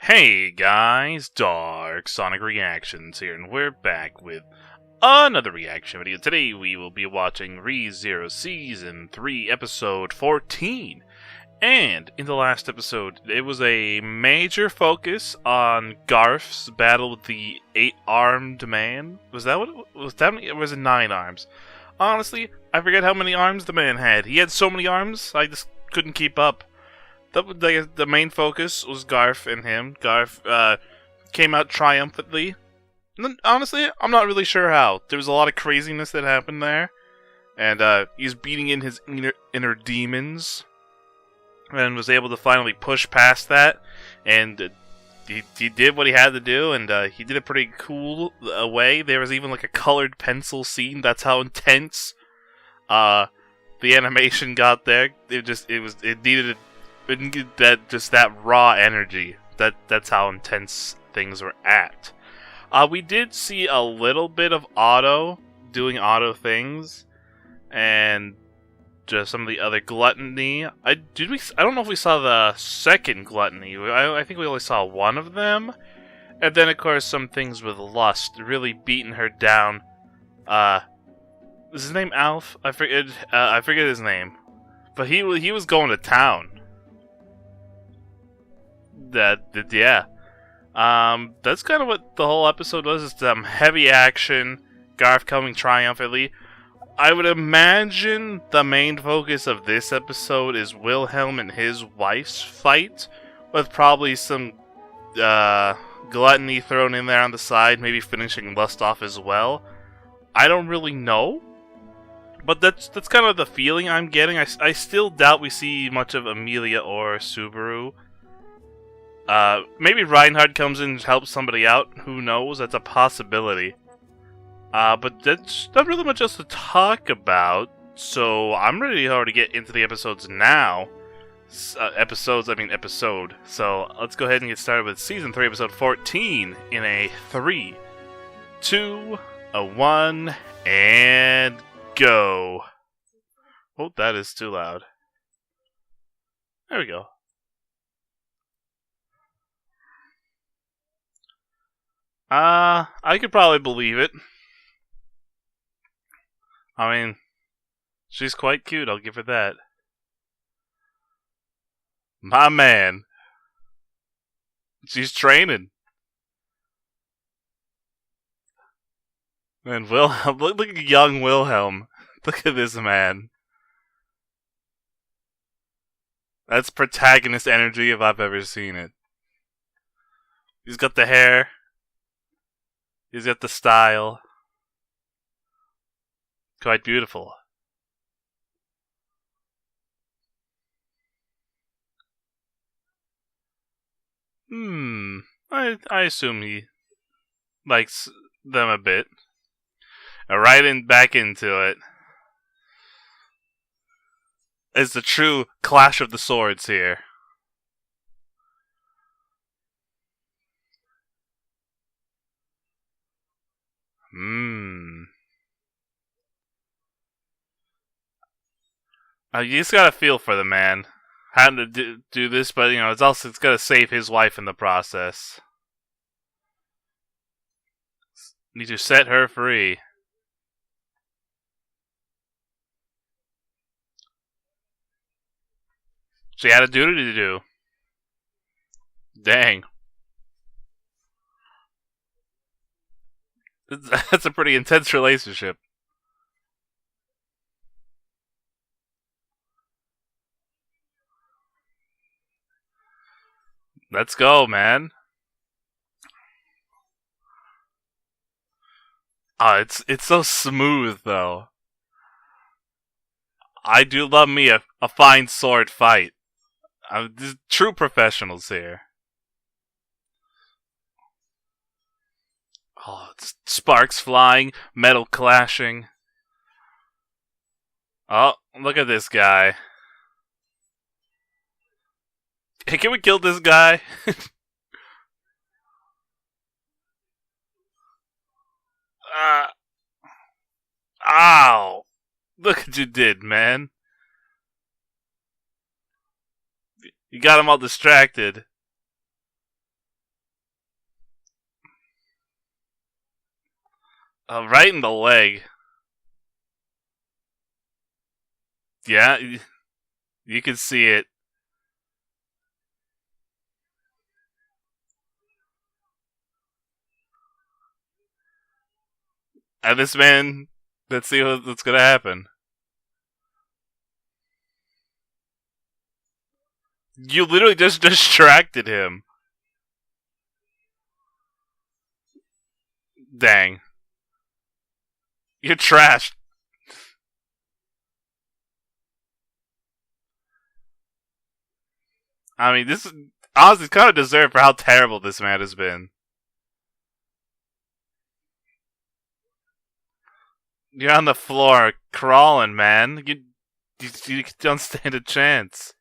Hey guys, Dark Sonic Reactions here, and we're back with another reaction video. Today we will be watching ReZero Season 3, Episode 14. And in the last episode, it was a major focus on Garf's battle with the 8-armed man. Was that what it was? Or was it 9 arms? Honestly, I forget how many arms the man had. He had so many arms, I just couldn't keep up. The main focus was Garf and him. Garf came out triumphantly. And honestly, I'm not really sure how. There was a lot of craziness that happened there. And he's beating in his inner demons. And was able to finally push past that. And he did what he had to do. And he did it pretty cool way. There was even like a colored pencil scene. That's how intense the animation got there. It needed that raw energy. That's how intense things were at. We did see a little bit of Otto doing Otto things, and just some of the other gluttony. I don't know if we saw the second gluttony. I think we only saw one of them, and then of course some things with lust really beating her down. Is his name Alf? I forget his name, but he was going to town. Yeah. That's kind of what the whole episode was. It's heavy action, Garf coming triumphantly. I would imagine the main focus of this episode is Wilhelm and his wife's fight, with probably some gluttony thrown in there on the side, maybe finishing Lust off as well. I don't really know, but that's kind of the feeling I'm getting. I still doubt we see much of Amelia or Subaru. Maybe Reinhard comes in and helps somebody out. Who knows? That's a possibility. But that's not really much else to talk about. So I'm ready to get into the episodes now. Episode. So let's go ahead and get started with Season 3, Episode 14 in a 3, 2, 1, and go. Oh, that is too loud. There we go. I could probably believe it. I mean, she's quite cute, I'll give her that. My man. She's training. And Wilhelm, look at young Wilhelm. Look at this man. That's protagonist energy if I've ever seen it. He's got the hair. He's got the style. Quite beautiful. I assume he likes them a bit. Back into it. It's the true clash of the swords here. You just gotta feel for the man. Having to do this, but it's gotta save his wife in the process. Need to set her free. She had a duty to do. Dang. That's a pretty intense relationship. Let's go, man. It's so smooth, though. I do love me a fine sword fight. True professionals here. Oh, it's sparks flying, metal clashing. Oh, look at this guy. Hey, can we kill this guy? Ow! Look what you did, man. You got him all distracted. Right in the leg. Yeah, you can see it. And this man, let's see what's gonna happen. You literally just distracted him. Dang. You're trashed. I mean, this is honestly kind of deserved for how terrible this man has been. You're on the floor crawling, man. You don't stand a chance.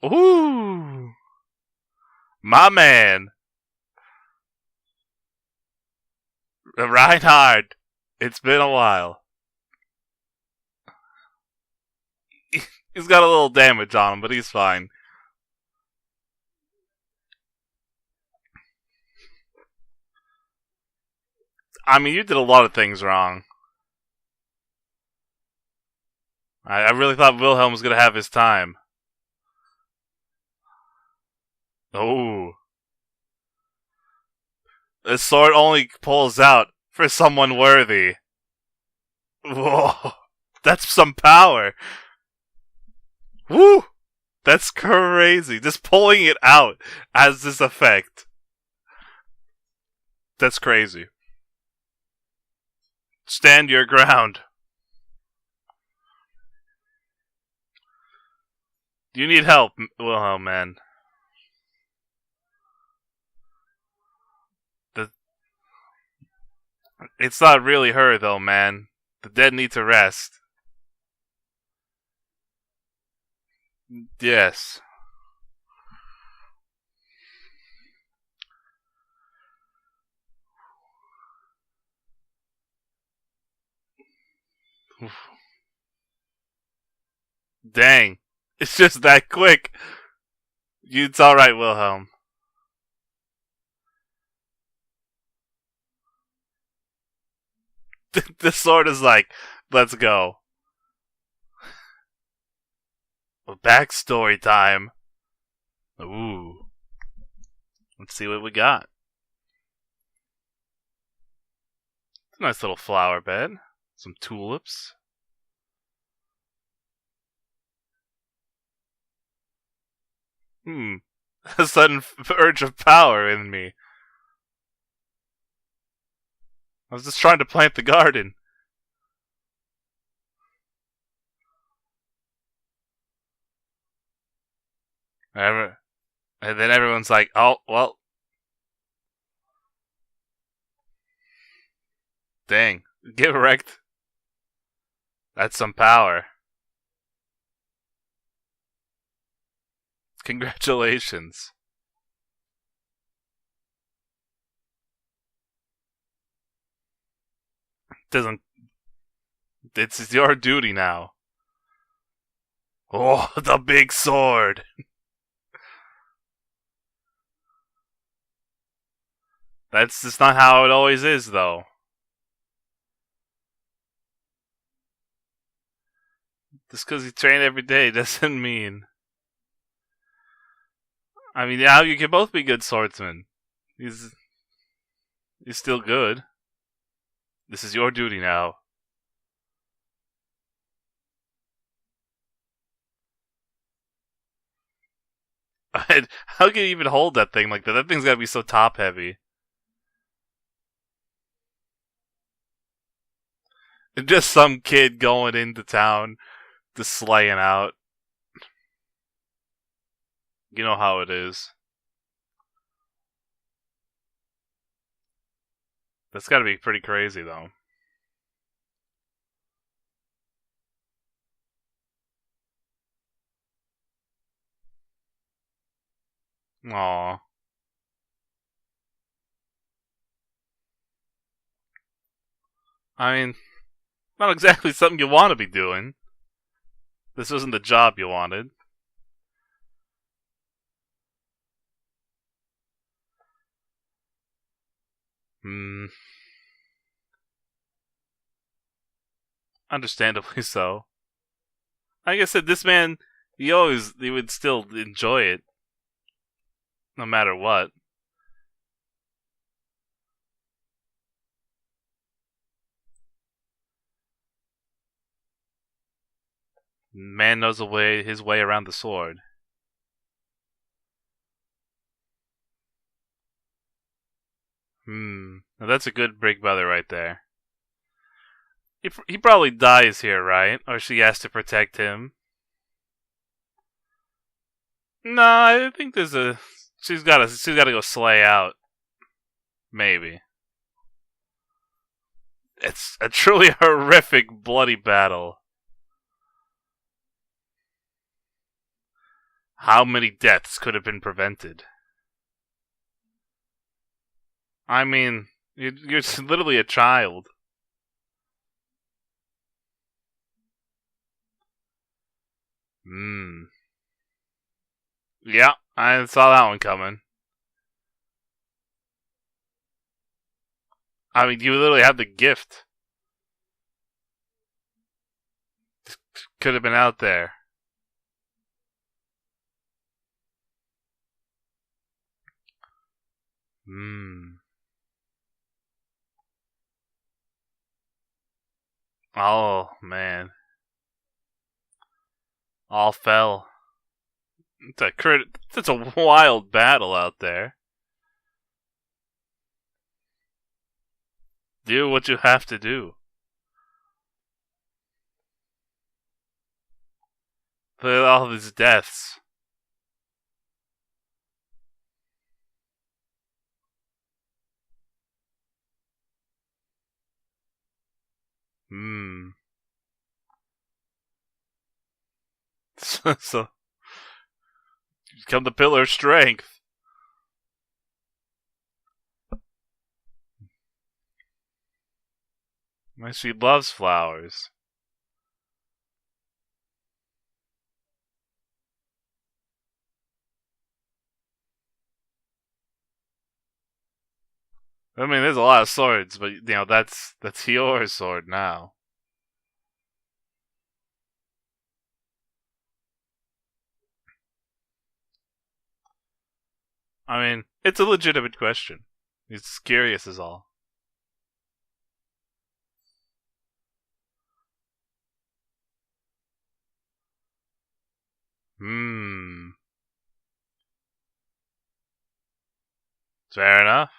Ooh. My man. Reinhard. It's been a while. He's got a little damage on him, but he's fine. I mean, you did a lot of things wrong. I really thought Wilhelm was going to have his time. Oh. The sword only pulls out for someone worthy. Whoa. That's some power. Woo! That's crazy. Just pulling it out has this effect. That's crazy. Stand your ground. You need help, Wilhelm, man. It's not really her, though, man. The dead need to rest. Yes. Dang. It's just that quick. It's alright, Wilhelm. The sword is like, let's go. Backstory time. Ooh. Let's see what we got. It's a nice little flower bed. Some tulips. A sudden urge of power in me. I was just trying to plant the garden. And then everyone's like, oh, well. Dang. Get wrecked. That's some power. Congratulations. Doesn't. It's your duty now. Oh, the big sword. That's just not how it always is, though. Just because you train every day doesn't mean. I mean, yeah, you can both be good swordsmen. He's still good. This is your duty now. How can you even hold that thing like that? That thing's gotta be so top heavy. And just some kid going into town, just slaying out. You know how it is. That's gotta be pretty crazy, though. Aww. I mean, not exactly something you want to be doing. This isn't the job you wanted. Hmm. Understandably so. Like I said, this man, he would still enjoy it, no matter what. Man knows his way around the sword. Now that's a good Big Brother right there. He probably dies here, right? Or she has to protect him. No, I think she's gotta go slay out. Maybe. It's a truly horrific, bloody battle. How many deaths could have been prevented? I mean, you're literally a child. Hmm. Yeah, I saw that one coming. I mean, you literally have the gift. Could have been out there. Hmm. Oh, man. All fell. It's a wild battle out there. Do what you have to do. Look at all these deaths. Hmm. So, become the pillar of strength. She loves flowers. I mean, there's a lot of swords, but that's your sword now. I mean, it's a legitimate question. It's curious, is all. Hmm. Fair enough.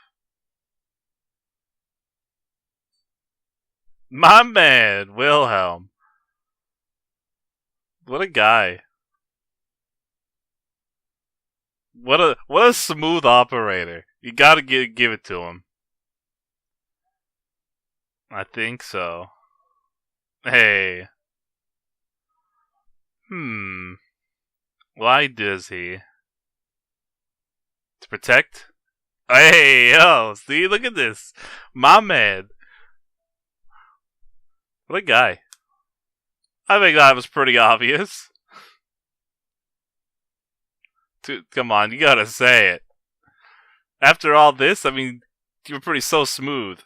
My man, Wilhelm. What a guy. What a smooth operator. You gotta give it to him. I think so. Hey. Hmm. Why does he? To protect? Hey, yo, see, look at this. My man. What a guy. I think that was pretty obvious. Come on, you gotta say it. After all this, I mean, you were pretty so smooth.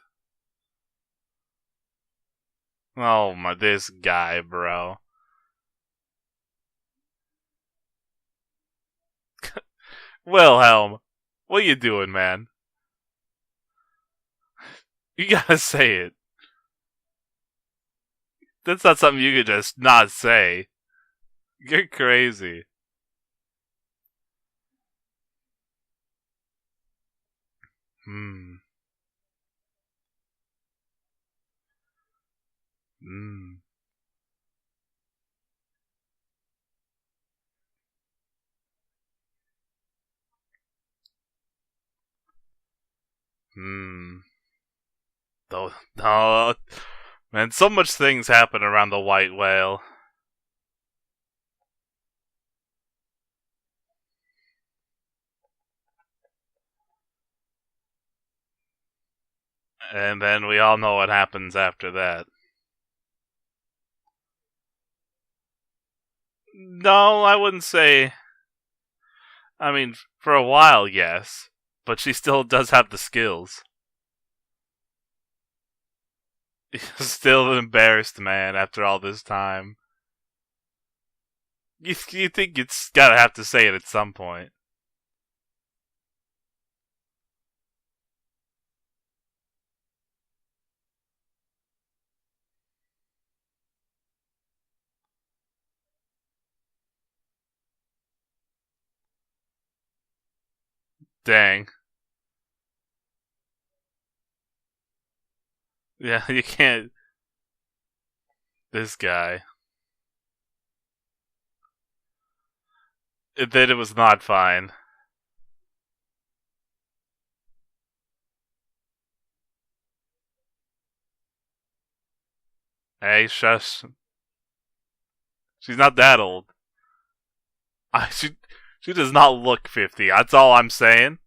Oh my, this guy, bro. Wilhelm, what you doing, man? You gotta say it. That's not something you could just not say. You're crazy. Hmm. Hmm. Hmm. Though, oh, man, so much things happen around the white whale. And then we all know what happens after that. No, I wouldn't say. I mean, for a while, yes. But she still does have the skills. Still embarrassed, man, after all this time. You think it's gotta have to say it at some point. Dang. Yeah, you can't. This guy. That it was not fine. Hey, shush. She's not that old. She does not look 50. That's all I'm saying.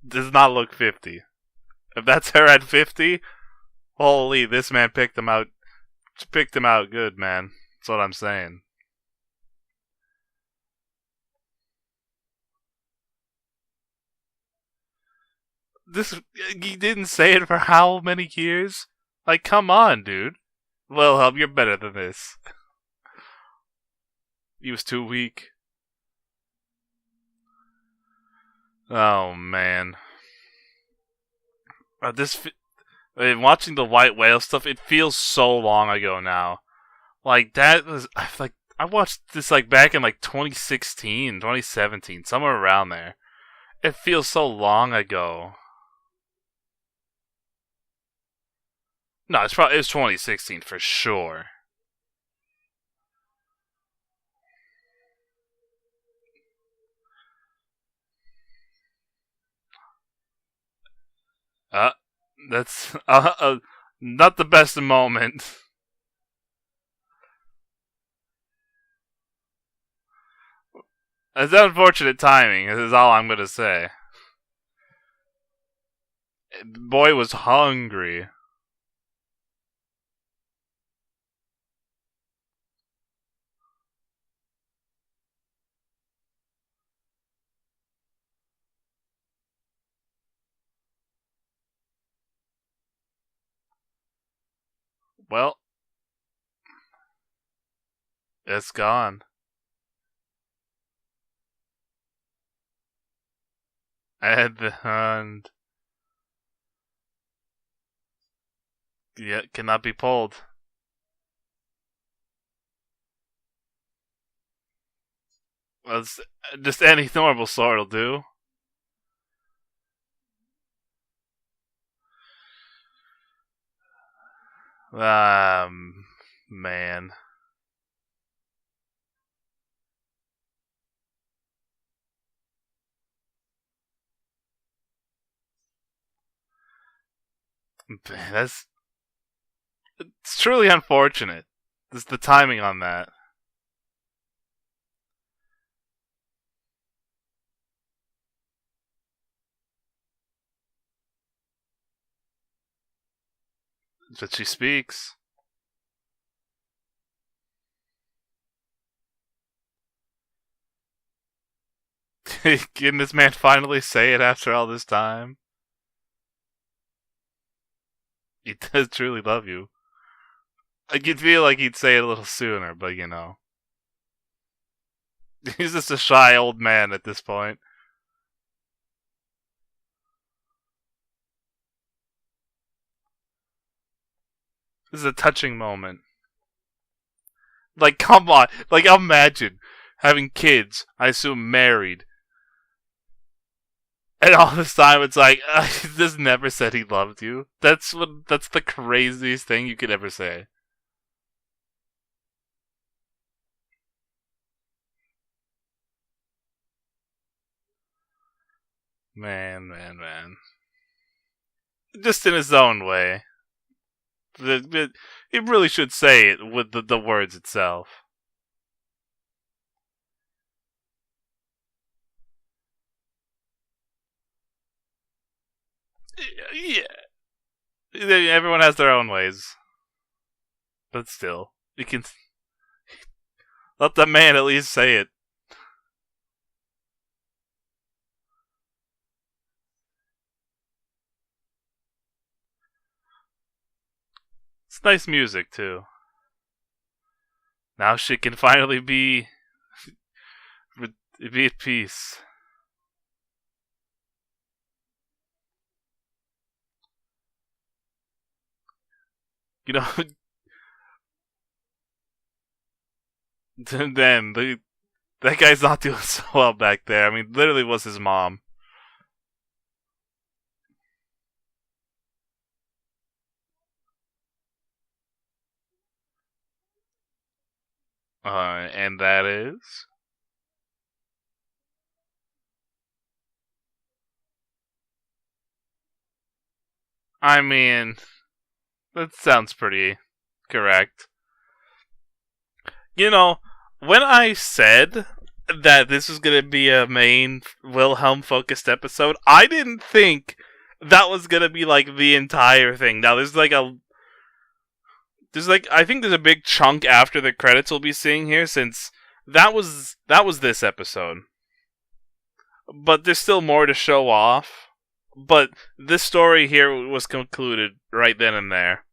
Does not look 50. If that's her at 50, holy, this man picked him out. Picked him out good, man. That's what I'm saying. This he didn't say it for how many years? Like, come on, dude. Wilhelm, you're better than this. He was too weak. Oh man. Watching the White Whale stuff, it feels so long ago now. Like that was like I watched this like back in like 2016, 2017, somewhere around there. It feels so long ago. No, it's 2016 for sure. Uh, that's not the best moment. It's unfortunate timing. Is all I'm gonna say. Boy was hungry. Well, it's gone. And yeah, cannot be pulled. Well, just any normal sword will do. Man. That's it's truly unfortunate. Just the timing on that. But she speaks. Can this man finally say it after all this time? He does truly love you. I could feel like he'd say it a little sooner, but you know. He's just a shy old man at this point. This is a touching moment. Like, come on. Like, imagine having kids, I assume married, and all this time it's like, he just never said he loved you. That's the craziest thing you could ever say. Man. Just in his own way. He really should say it with the words itself. Yeah. Everyone has their own ways. But still, you can let the man at least say it. nice music too. Now she can finally be at peace. You know, then that guy's not doing so well back there. I mean, literally was his mom. And that is. I mean, that sounds pretty correct. You know, when I said that this was going to be a main Wilhelm focused episode, I didn't think that was going to be like the entire thing. Now, I think there's a big chunk after the credits we'll be seeing here, since that was this episode. But there's still more to show off. But this story here was concluded right then and there.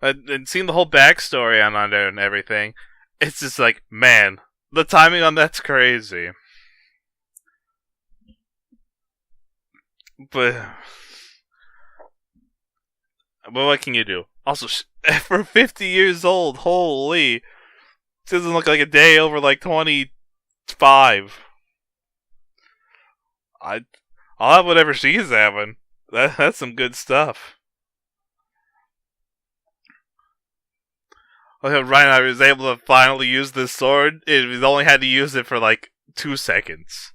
And seeing the whole backstory on there and everything, it's just like, man, the timing on that's crazy. But what can you do? Also, for 50 years old, holy, it doesn't look like a day over like 25. I'll have whatever she's having. That's some good stuff. Reinhardt was able to finally use this sword. He only had to use it for like 2 seconds.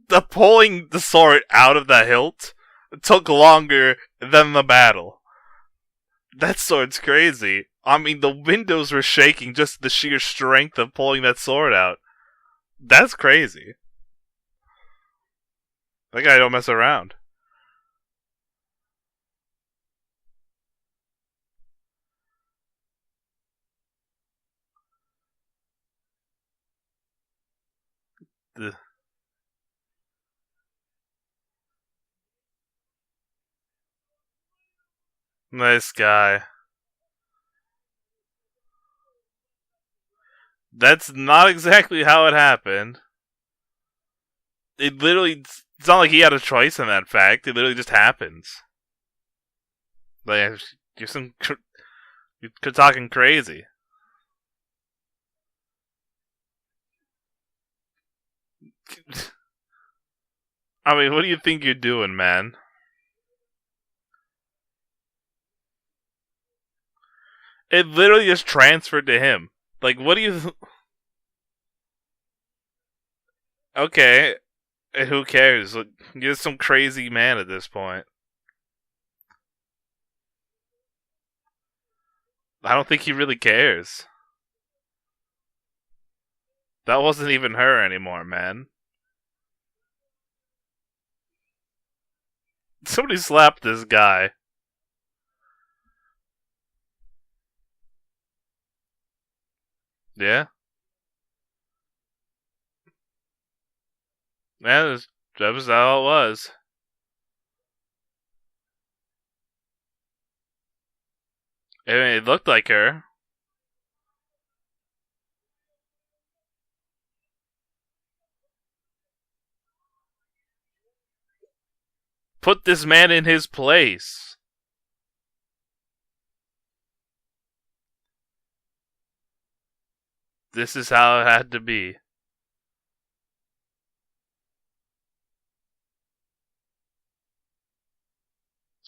The pulling the sword out of the hilt took longer than the battle. That sword's crazy. I mean, the windows were shaking just the sheer strength of pulling that sword out. That's crazy. That guy don't mess around. Nice guy. That's not exactly how it happened. It literally, it's not like he had a choice in that fact. It literally just happens. Like, you're talking crazy. I mean, what do you think you're doing, man? It literally just transferred to him. Like, what do you... Okay, who cares? You're some crazy man at this point. I don't think he really cares. That wasn't even her anymore, man. Somebody slapped this guy. Yeah? Yeah, that was how it was. I mean, it looked like her. Put this man in his place. This is how it had to be.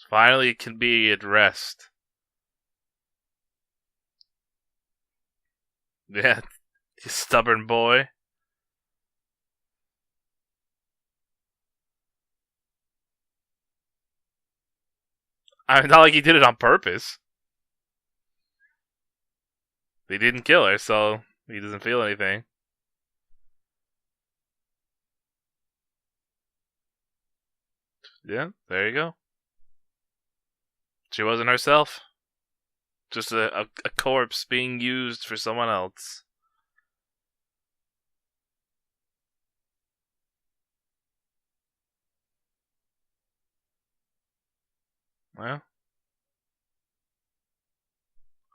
Finally, it can be addressed. Yeah, you stubborn boy. I mean, not like he did it on purpose. They didn't kill her, so he doesn't feel anything. Yeah, there you go. She wasn't herself. Just a corpse being used for someone else. Well,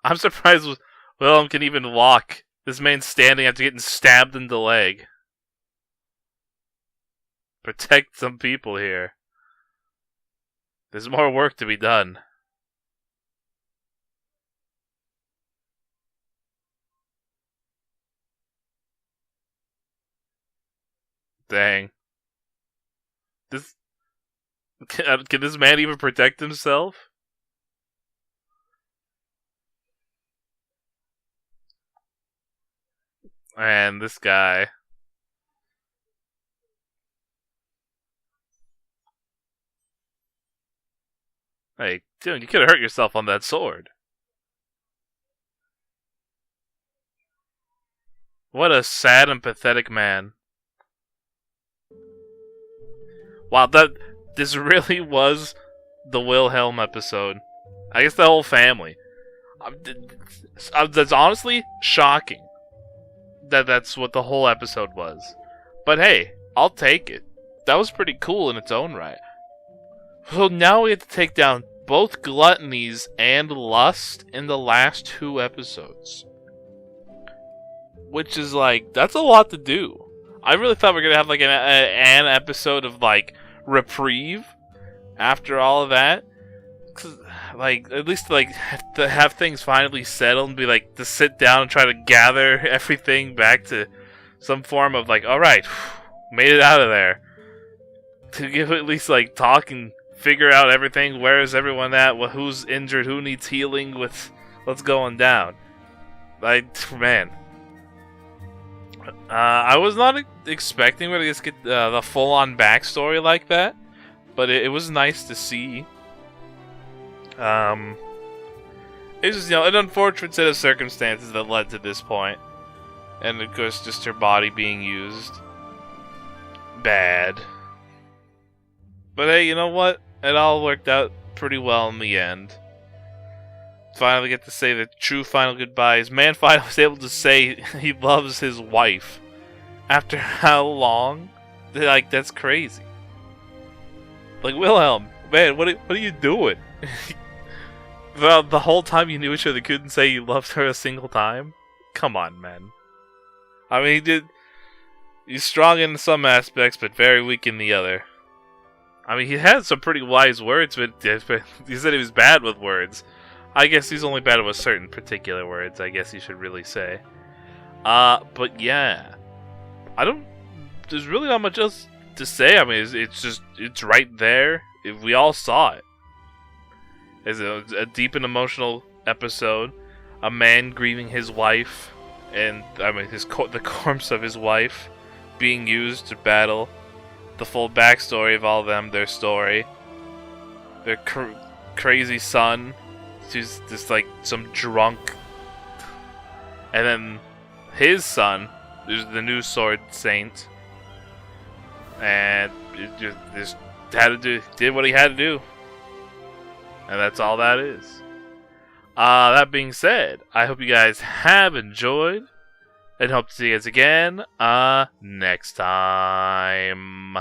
I'm surprised Wilhelm can even walk. This man's standing after getting stabbed in the leg. Protect some people here. There's more work to be done. Dang. Can this man even protect himself? And this guy. Hey, dude, you could have hurt yourself on that sword. What a sad and pathetic man. Wow, this really was the Wilhelm episode. I guess the whole family. That's honestly shocking. That's what the whole episode was. But hey, I'll take it. That was pretty cool in its own right. So now we have to take down both gluttonies and lust in the last 2 episodes. Which is like, that's a lot to do. I really thought we were going to have like an episode of like reprieve after all of that. 'Cause, like, at least like to have things finally settled and be like to sit down and try to gather everything back to some form of like, alright, made it out of there. To give at least like talk and figure out everything. Where is everyone at? Who's injured? Who needs healing? What's going down? Like, man. I was not expecting to just get the full-on backstory like that, but it was nice to see. It's just, an unfortunate set of circumstances that led to this point, and of course, just her body being used. Bad. But hey, you know what? It all worked out pretty well in the end. Finally get to say the true final goodbyes. Man finally was able to say he loves his wife. After how long? Like, that's crazy. Like, Wilhelm, man, what are you doing? the whole time you knew each other, couldn't say you loved her a single time? Come on, man. I mean, he's strong in some aspects, but very weak in the other. I mean, he had some pretty wise words, but he said he was bad with words. I guess he's only bad with certain particular words, I guess you should really say. But yeah. There's really not much else to say. I mean, it's right there. We all saw it. It's a deep and emotional episode. A man grieving his wife, and, I mean, the corpse of his wife being used to battle. The full backstory of all of them, their story. Their crazy son, who's just like some drunk. And then his son, who's the new sword saint. And it just did what he had to do. And that's all that is. That being said, I hope you guys have enjoyed. And hope to see you guys again next time.